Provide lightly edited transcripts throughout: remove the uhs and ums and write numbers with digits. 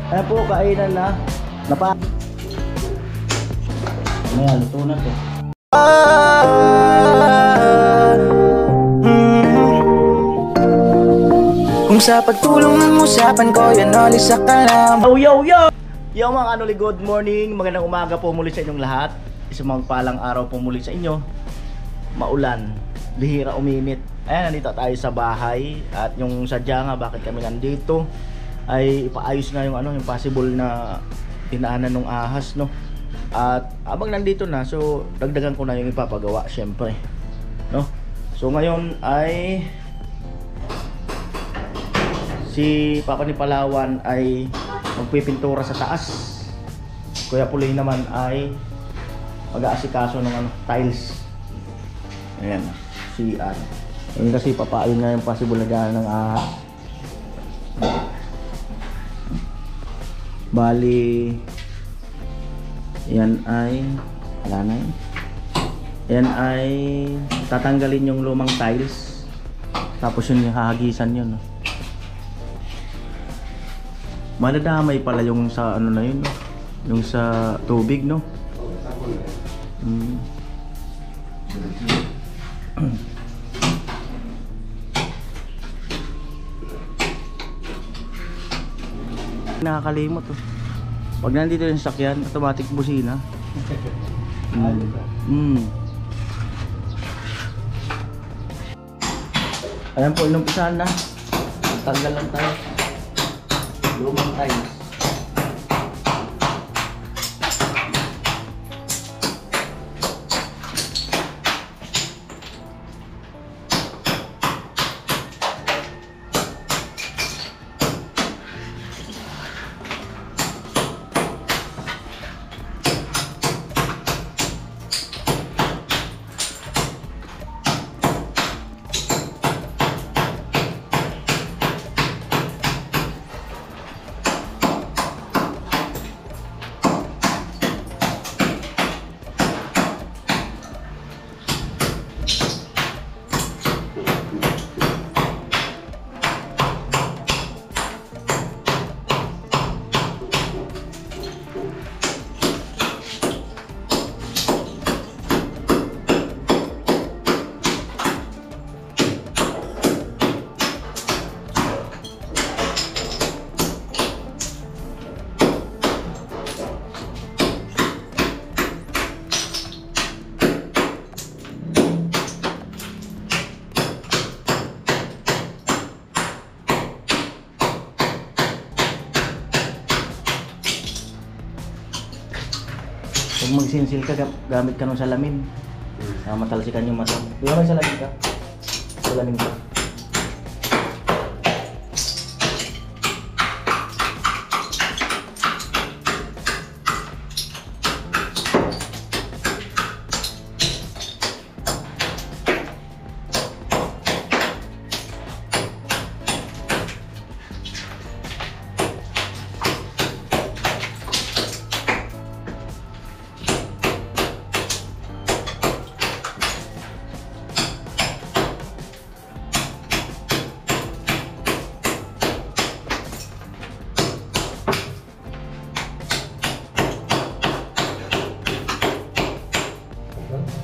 Ayan po, kainan na. Napa. Ayan, luto na to. Kung sa pagtulong ng usapan ko, yan alis sa kalam. Yo! Yo mga kanuli, good morning. Magandang umaga po muli sa inyong lahat. Isang palang araw po muli sa inyo. Maulan, bihira uminit. Ayan, nandito tayo sa bahay. At yung sadya nga bakit kami nandito ay ipaayos nga yung yung possible na tinaanan ng ahas, no. At abang nandito na, so dagdagan ko na yung ipapagawa syempre, no. So ngayon ay si Papa ni Palawan ay magpipintura sa taas. Kuya Puloy naman ay mag-aasikaso ng tiles. Ayan, CR. Ayun kasi papaayon nga yung possible na dyan ng bali yan ay wala na yun. Yan ay tatanggalin yung lumang tiles, tapos yun yung hahagisan yun, no? Madadamay pala yung sa na yun, no? Yung sa tubig, no? Nakakalimot, oh. Pag nandito yung sakyan, automatic busina. Ayan po, inumpisahan na. Tanggal lang tayo lumang tiles. Kung magsinsil ka, gamit ka ng salamin. Matalsikan yung mata. Di ba may salamin ka? Salamin ka.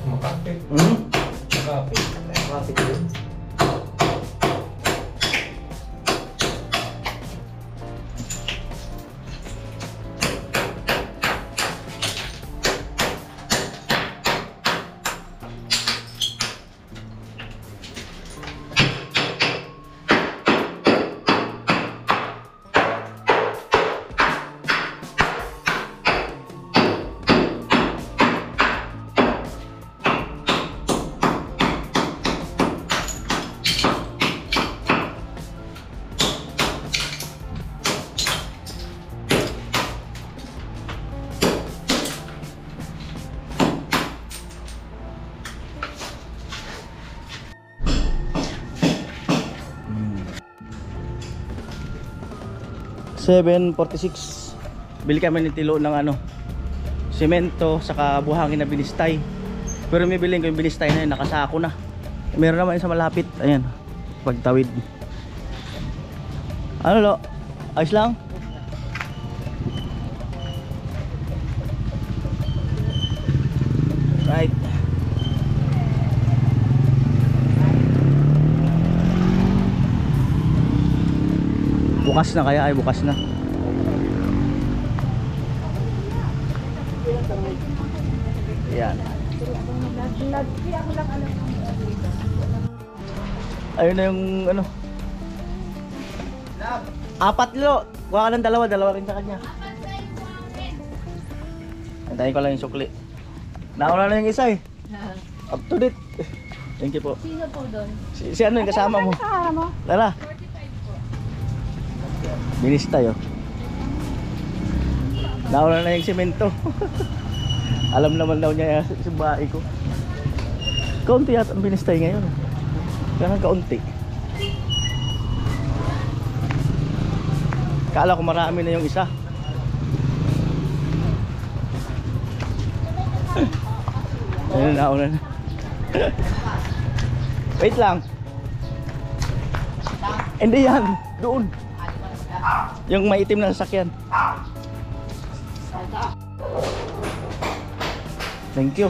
Makapit yun. $7.46. Bili kami ng tilo ng semento saka buhangin na binistay. Pero may bilhin ko yung binistay na yun, nakasako na. Meron naman sa malapit. Ayan, pagtawid. Ano lo? Ayos lang? Bukas na kaya, ay bukas na. Yan. Ayun na yung ano. Apat lo. Kuha ka ng dalawa, dalawa rin sa kanya. Antayin ko lang yung sukli. Nauna na yung isa eh. Up to date. Thank you po. Sino po doon? Si ano yung kasama mo? Lara. Binis tayo. Nauna na yung semento. Alam naman daw niya yung bahay ko. Kaunti yata ang binistay ngayon. Ganang kaunti. Kala ko marami na yung isa. Ayun, nauna na. Wait lang. Hindi yan. Doon. Yung maitim na sasakyan. Thank you.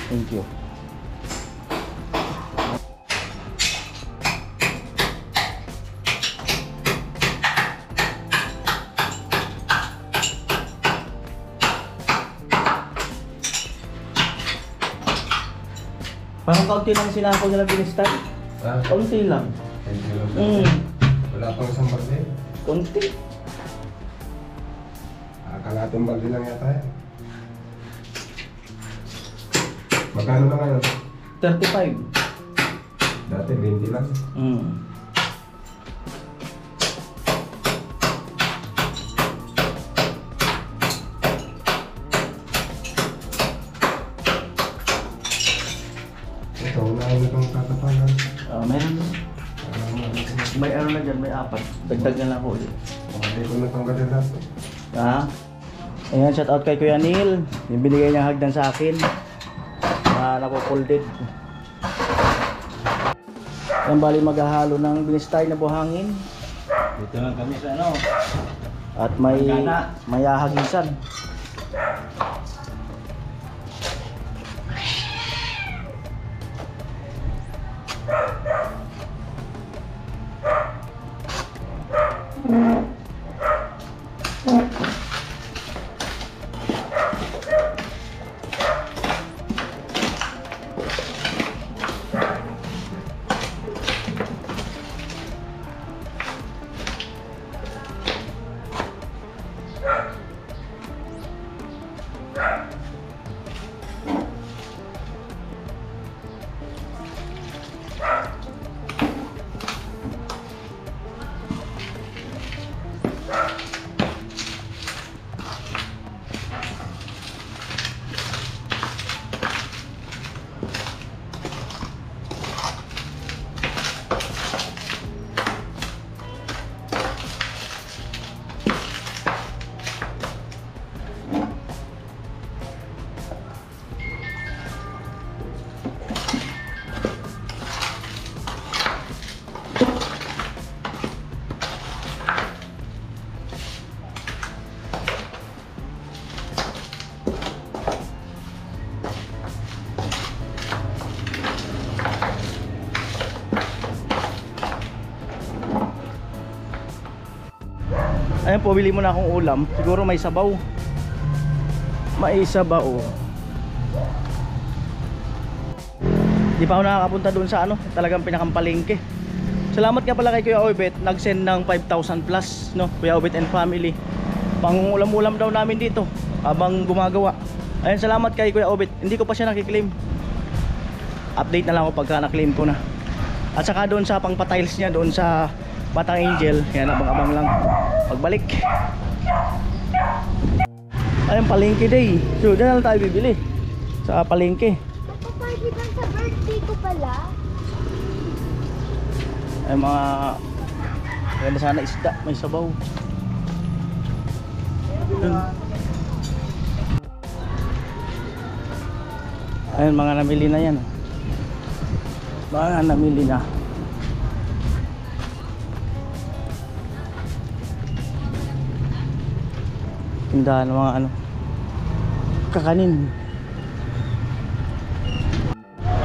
Thank you. Parang kaunti lang sinako nila binistay. Ah, Kaunti lang. hindi lang. Wala pang isang balde. Kaunti. Kalating balde lang yata yan. Magkano na ngayon? 35. Dati 20 lang. Ito, unahin na itong tatapanan. Meron. May ano na dyan, may apat. Dagdag na lang ako ulit. Hindi ko natanggalin lahat. Ha? Ayan, shout out kay Kuya Neil. Yung binigay niya hagdan sa akin. Na napofolded. Yan bali maghahalo ng binistay na buhangin. Dito lang kami sa ano. At may hagisan. Ayan po, bili mo na akong ulam. Siguro may sabaw. May sabaw. Di pa ako nakakapunta doon sa ano, talagang pinakampalengke. Salamat nga pala kay Kuya Obet, nag-send ng 5,000 plus, no? Kuya Obet and family. Pang ulam-ulam daw namin dito habang gumagawa. Ayun, salamat kay Kuya Obet. Hindi ko pa siya nakiklaim. Update na lang ako pagka na-claim ko na. At saka doon sa pang-tiles niya doon sa Batang Angel, yan, abang-abang lang pagbalik. Ayun, palengke day. So, doon na lang tayo bibili sa palengke. Party lang sa birthday ko pala. Ay mga ganda sana isda, may sabaw. Ayun, mga namili na yan. Mga namili na. Tindahan ng mga ano, kakanin.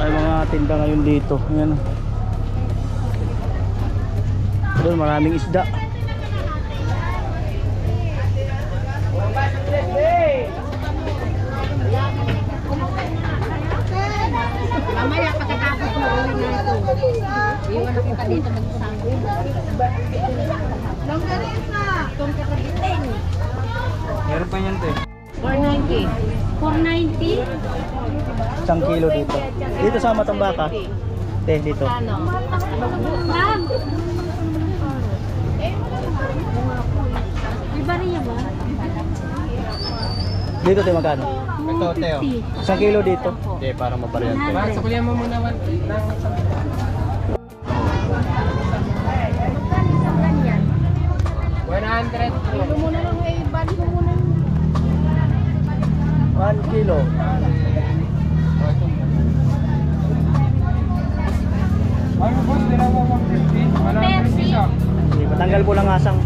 Ay mga tinda ngayon dito. Ayan. Doon maraming isda. Mamaya pagkatapos mo uwi na ito. Iwan na kita dito magsasabi. Longganisa! Itong kakabitin. Meron pa yan, te. 490. 490? Isang kilo dito. Dito sa Matambaka. Dito. Ano? Ma'am! Iba rin yan ba? Dito tayo magkano? Ito, Teo. Isang kilo dito. Okay, para mabaryan, te. Sukulihan mo muna ng Ito muna lang eh, bali mo muna. 1 kilo. Ano boss, nila mo 150? Wala ang isa. Sige, patanggal po lang asang.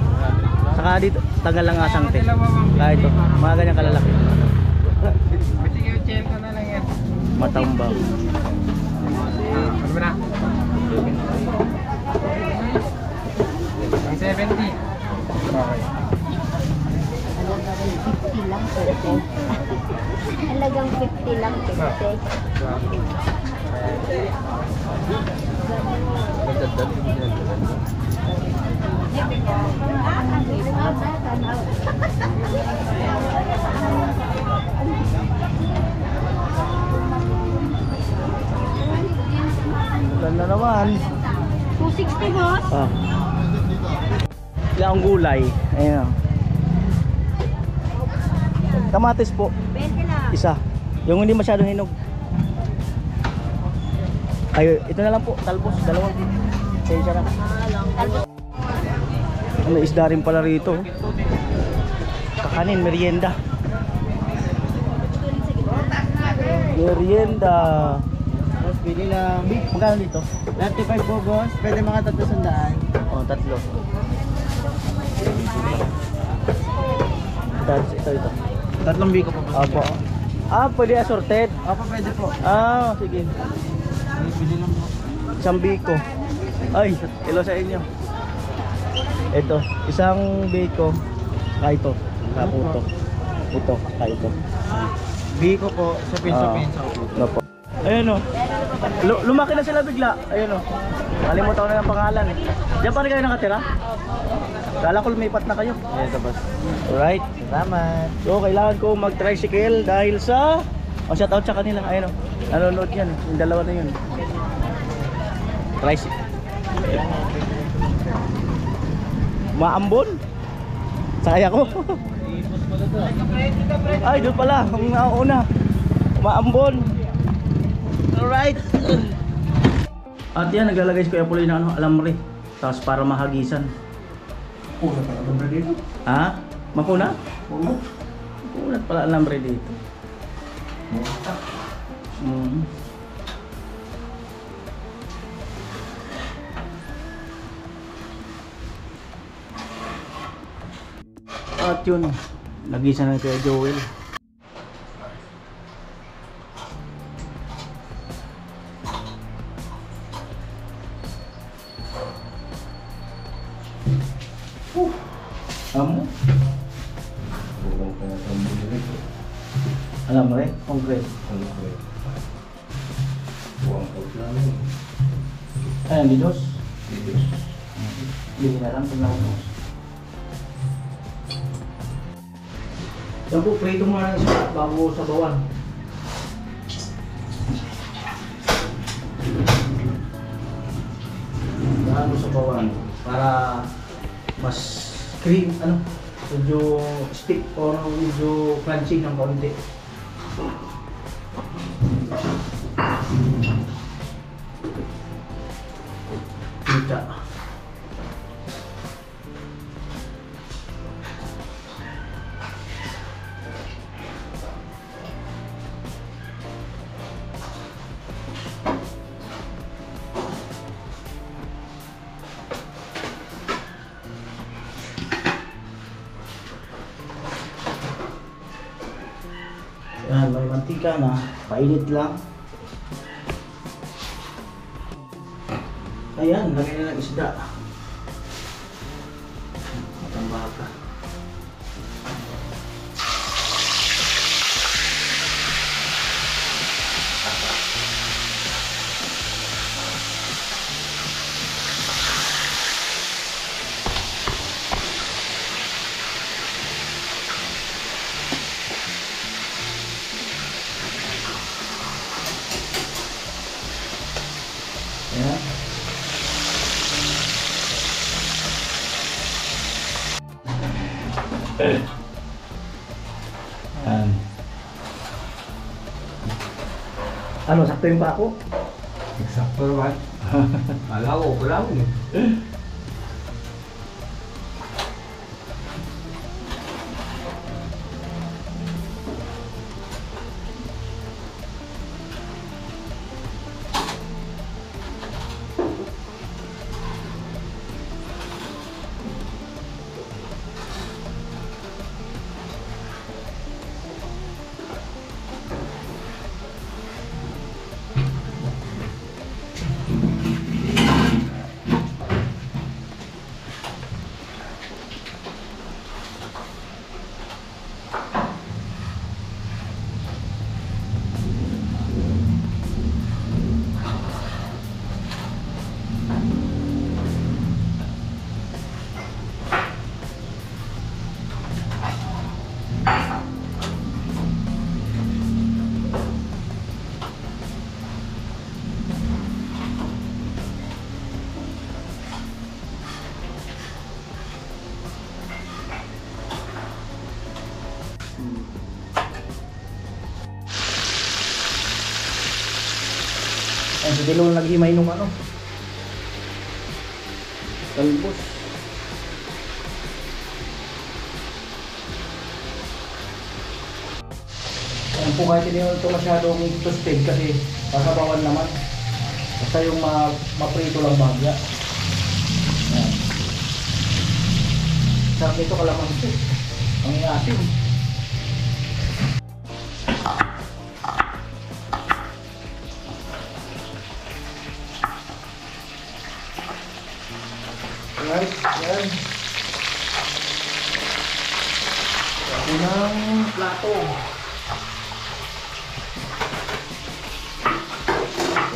Saka dito, tanggal lang asang te. Kaya ito, mga ganyan kalalaki. Sige, 80 na lang yan. Matambang. Ano ba na? Ang 70. Okay. Halagang 50 lang, 50. Ganda naman. 260 boss? Ah. Ilang gulay. Ayun. Kamatis po. 20 lang. Isa. Yung hindi masyadong hinog. Ay, ito na lang po. Talbos. Dalawang. Sensya na. May isda rin pala rito. Kakanin, merienda. Merienda. Boss, pili lang. Magkano dito? 35 po, boss. Pwede mga 300. Oh, tatlo. Ito. Tatlong biko po. Opo. Ah, pwede assorted. Opo, pwede po. Ah, sige. Pili lang po. Isang biko. Ay, kilo sa inyo. Ito, isang biko. Saka ito. Saka puto. Ito, saka ito. Biko po, sa pinso-pinso. Ano po. Ayun o. Lumaki na sila bigla. Ayun o. Kalimutan ko na ng pangalan. Diyan pa rin kayo nakatira? Kala ko lumipat na kayo. Ito, boss. Alright. Salamat. So, kailangan ko mag-tricycle dahil sa... O, shout out sa kanila. Ayun o. Nanonood yan. Yung dalawa na yun. Tricycle. Maambon? Sakay ako. Ay, doon pala. Ang nauna. Maambon. Alright. At yan, naglalagay si Kuya Puloy ng ano, alambre. Tapos para mahagisan. Puna pa alambre dito. Ha? Makuna? Puna? Makunat pala alambre dito. Mm. At yun, nagisa na kay Joel. Amo? Kulang pa na sa mga dito. Alam mo rin? Concrete. Ano ko eh. Buwang out namin. Ayan, Didos. Dito. Hindi na lang, tingnan mo. Yan po, prito mo na isa bago sa bawan. Bago sa bawan. Para mas cream, ano, medyo stick o medyo crunchy ng konti. Kita. Yan, may mantika na, painit lang. Ayan, lagay na ng isda. Tambaga. Ayan. Ayan. Ano, sakto yung pa ako? Eksakto naman. Kala ko, wala ko eh. Ayan, si Dilo naghimay nung ano. Talbos. Ayan po, kahit hindi ito masyadong toasted kasi kasabawan naman. Basta yung maprito lang bahagya. Ayan. Sarap nito kalamansi. Ang asin. Guys, yan. Ako ng plato.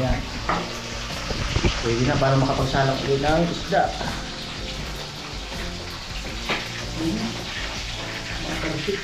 Yan. Pwede na para makapagsalang ulit ng isda. Makalapit.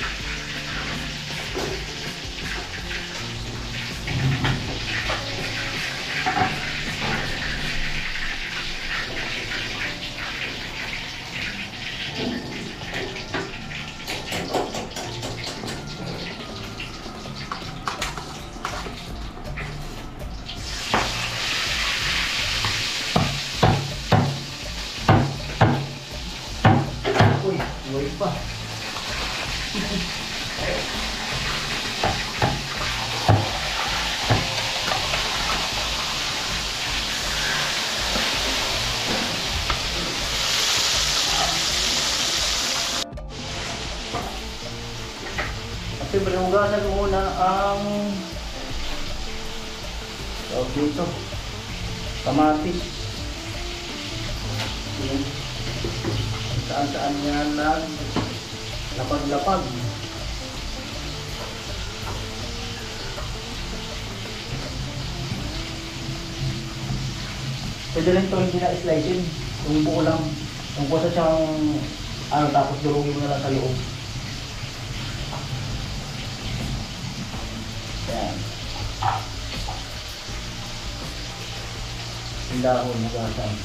Uy pa. At ibalugasan ko muna ang tawag dito, kamatis. Yan. Saan-saan yan lapag-lapag. Pwede rin ito hindi na slicing. Yung buo lang. Kung kusa siyang ano, tapos durugin mo na lang sa loob. Yan. Yung dahon, magasan.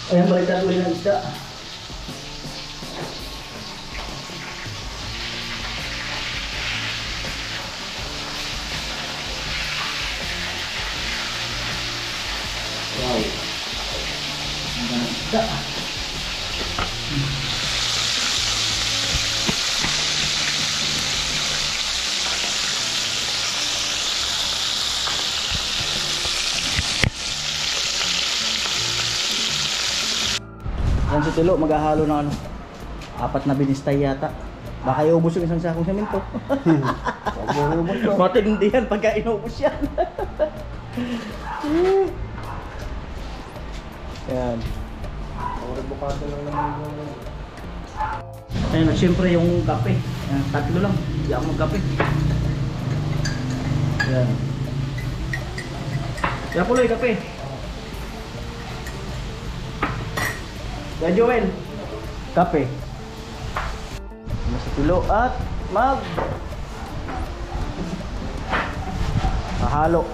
Ayan, balitan ko ng isda. Wow. Ang ganda ng isda. Yan si Tilo, maghahalo ng ano, 4 na binistay yata. Baka iubos yung isang sakong semento. Matindi yan pagka inubos yan. Yan. Bukado lang naman yung... Ayun, siyempre yung kape. Yan, 3 lang, hindi ako magkape. Yan. Kaya puloy, kape. Kaya Joel, kape. Sa Tilo at mag hahalo.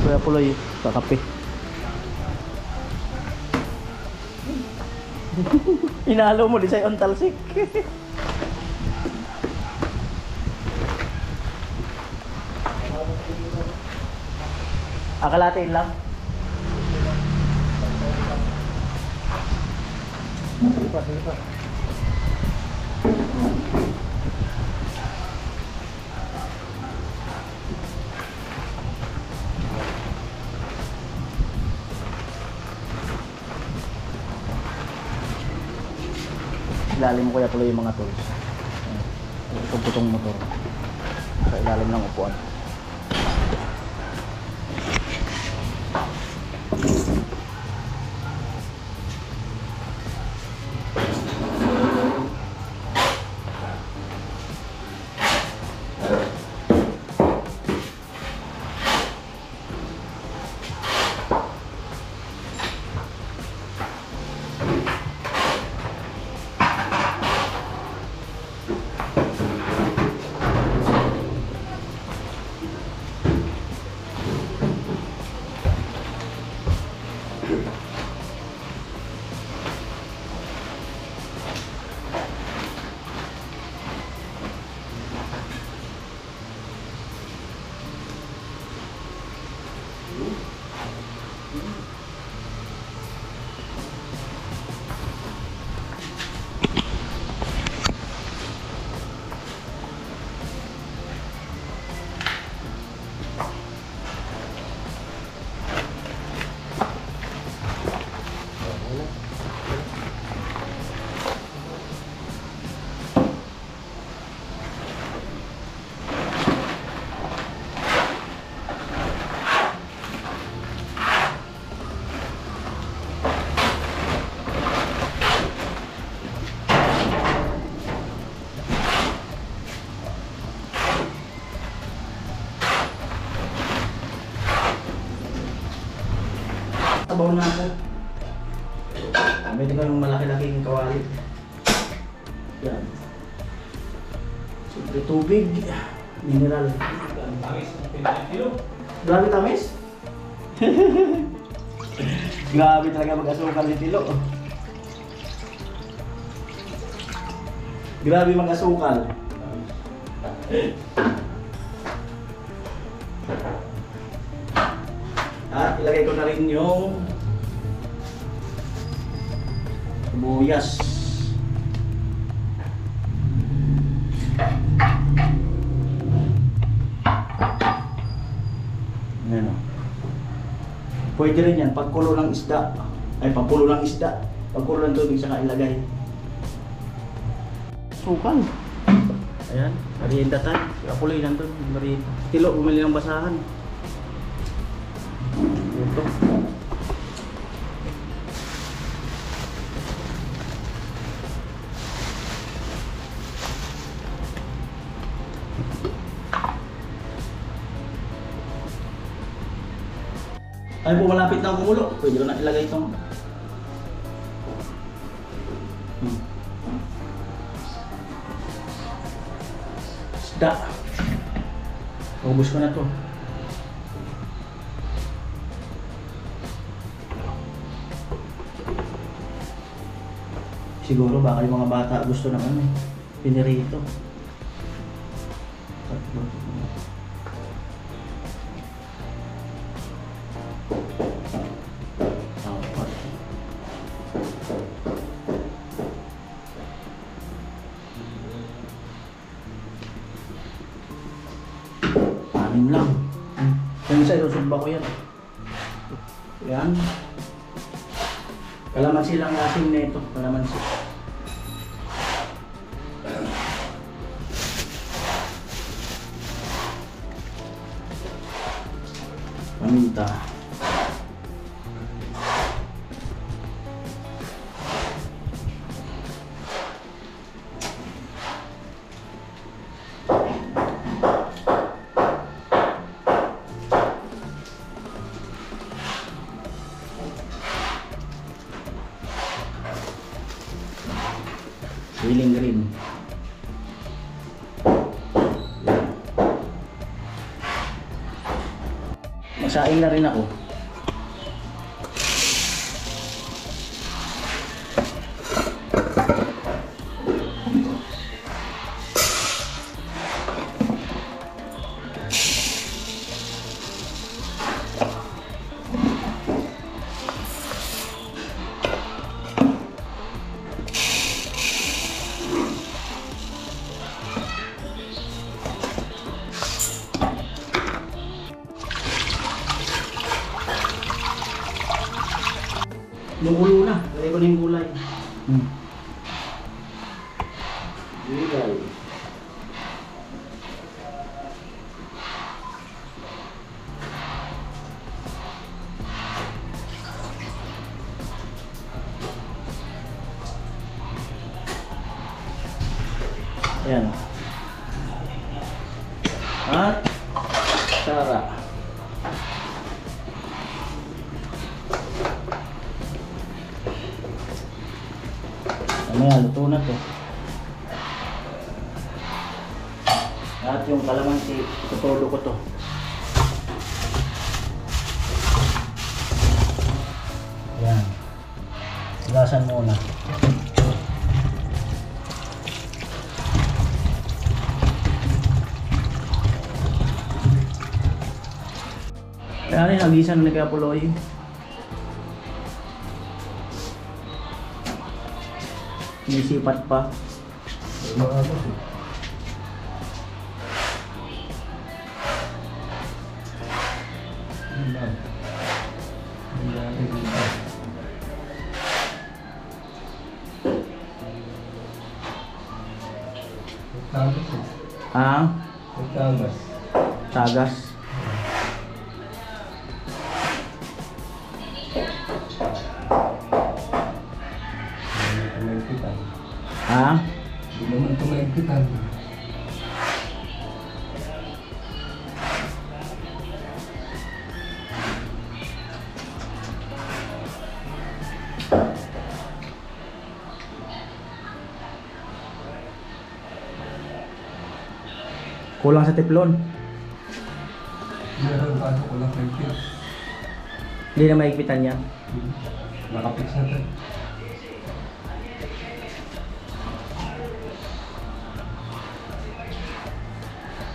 Kaya puloy, kakape. Inalo mo, di sa'yo ang talsik. Akalatin lang. Sige pa. Ilalim mo kaya tuloy yung mga tools. Itong putong motor. Sa ilalim ng upuan. Tabaw na ako. Pwede ka ng malaki-laking kawali. Yan. Siyempre tubig. Mineral. Grabe tamis. Grabe talaga mag-asukal ni Tilo. Grabe mag-asukal. At ilagay ko na rin yung sibuyas. Ayan o. Pwede rin yan, pagkulo ng isda. Ay, pagkulo ng isda. Pagkulo ng tubig, saka ilagay. Sukal. Ayan, merienda tayo. Kapuloy lang doon, merienda. Tilo, bumili ng basahan. Ito. Ay po, malapit na kumulo. Pwede ko na ilagay itong isda. Ubus ko na to. Siguro baka yung mga bata gusto ng ano, pinirito. Tatlo. Apat. Anim lang. Kung isa, isusumba ko yan. Yan. Kalamansi lang asin na ito. Kalamansi. Paminta. Siling green. Masaing na rin ako. Yung ulo na, lagay ko na yung gulay. Gulay. Ayan. At sara. Ayan, luto na to. At yung kalamansi, tutulo ko to. Ayan. Sigasan muna. Ayan, nagisan na nagkapuloy. Nisipat pa. Ah? Tagas. Tagas. Ha? Hindi naman ito maigpitan. Kulang sa tiplon. Meron pa ako lang maigpit. Hindi na maigpitan niya. Nakapix na ito.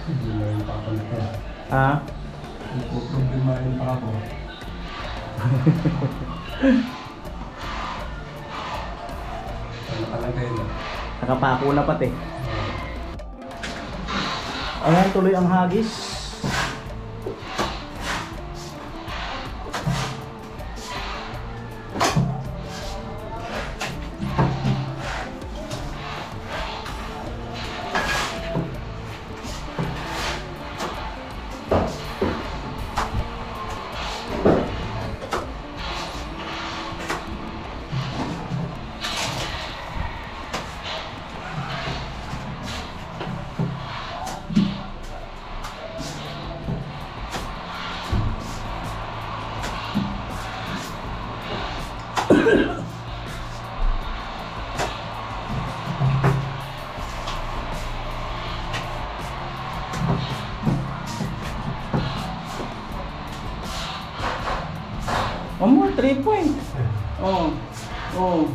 Hindi na yung papalit. Ha? Ipoproblemahin pa ako. Ano nakalagay na? Nakapako na pati. Ayan, tuloy ang hagis. One more, 3 point. Oh. Oh.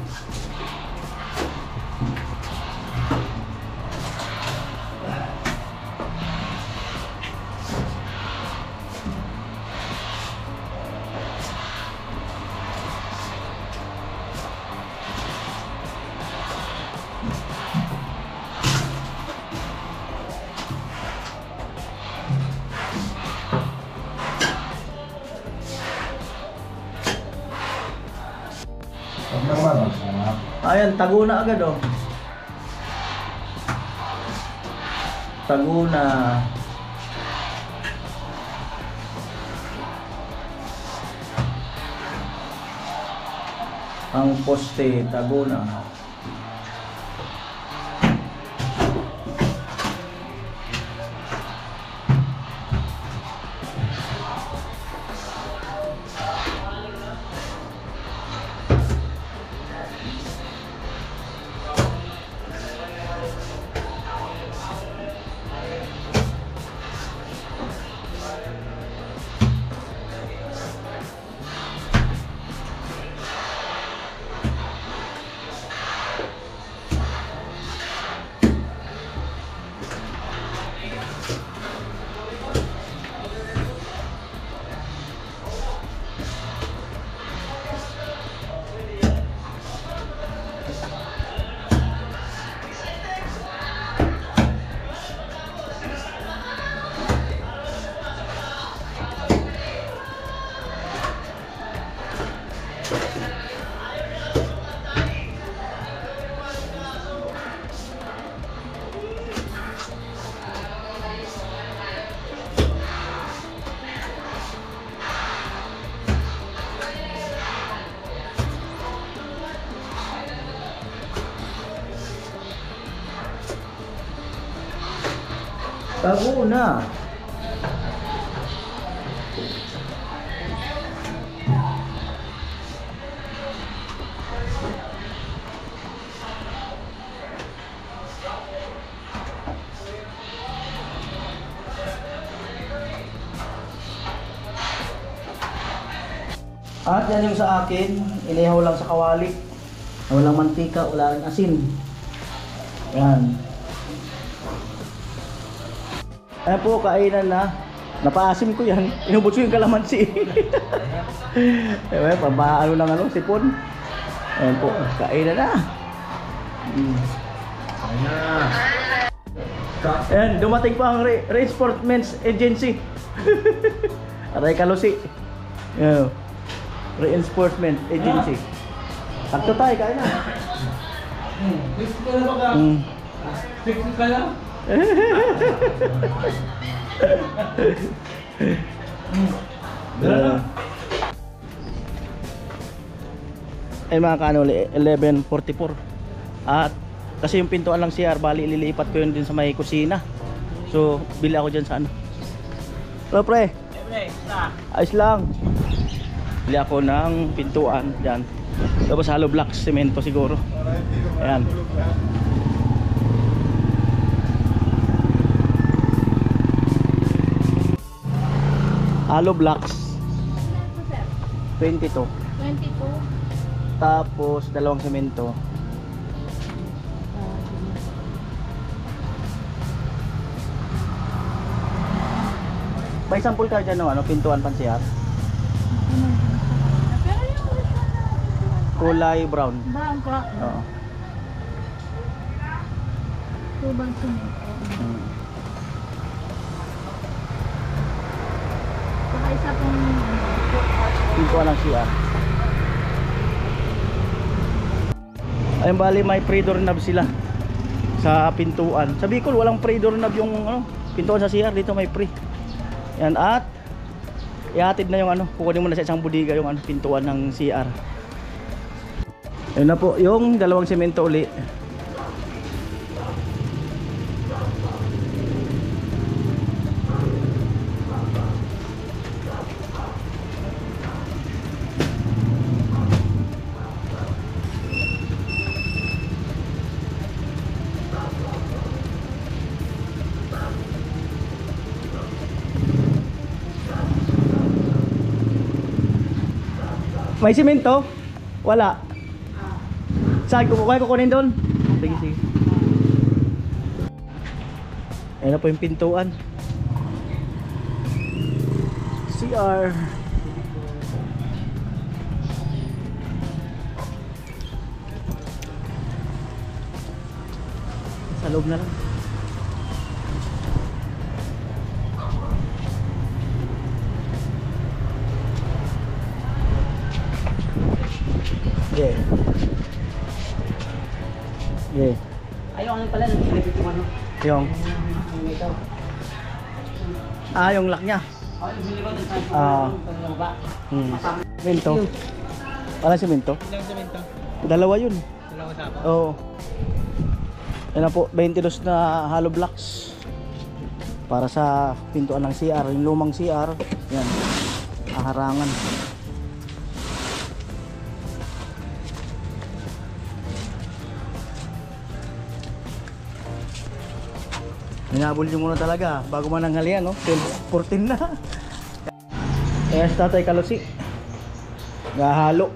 Ayan, Taguna agad oh. Taguna. Ang poste, Taguna. Taguna. At yan yung sa akin, inihaw lang sa kawali. Walang mantika, wala rin asin. Yan. Ayan po, kainan na. Napaasim ko yan. Inubot ko yung kalamansi. Ewan, pabaano lang ano, sipon. Ayan po, kainan na. Ayan na. Ayan, dumating pa ang Reinforcement Agency. Aray Kalusi. Ayan. Reinforcement Agency. Takto tayo, kain na. Fix ka na ba ka? Fix ka na? Ay mga kanuli, 11:44. At kasi yung pintuan lang CR, bali ililipat ko yun din sa may kusina. So, bili ako dyan sa ano. Hello pre. Ayos lang. Bili ako ng pintuan dyan. Tapos hollow blocks, semento siguro. Ayan. Hollow blocks 22. 22. Tapos dalawang semento. May sample ka dyan no, ano, pintuan pansiyat? Pero yung Kulay brown. brown ko. Oo. Tubang simento. Hmm. Saka isa pong Pintuan ng CR. Ayun bali may pre-door knob sila sa pintuan. Sa Bicol walang pre-door knob yung ano, pintuan sa CR, dito may pre. Yan, at ihatid na yung ano, kukunin mo na sa isang budiga yung ano, pintuan ng CR. Ayun na po yung dalawang semento uli. May simento? Wala. Saan? Kukunin doon? Sige, sige. Ayan na po yung pintuan. CR. Sa loob na lang. Okay. Okay. Ayaw ano pala, nag-ilipit yung ano. Yung, Ito. yung lock niya. Yung bilikod ng saan Ah. sa ba? Semento. Wala semento? Ilang semento? Dalawa yun. Dalawang sapa. Oo. Yan na po, 22 na hollow blocks. Para sa pintuan ng CR, yung lumang CR. Yan. Harangan. Hinabol nyo muna talaga bago mananghalian, no? 14 na. Ayan si Tatay Kalusi. Gahalo.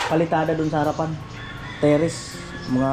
Palitada dun sa harapan. Terrace. Mga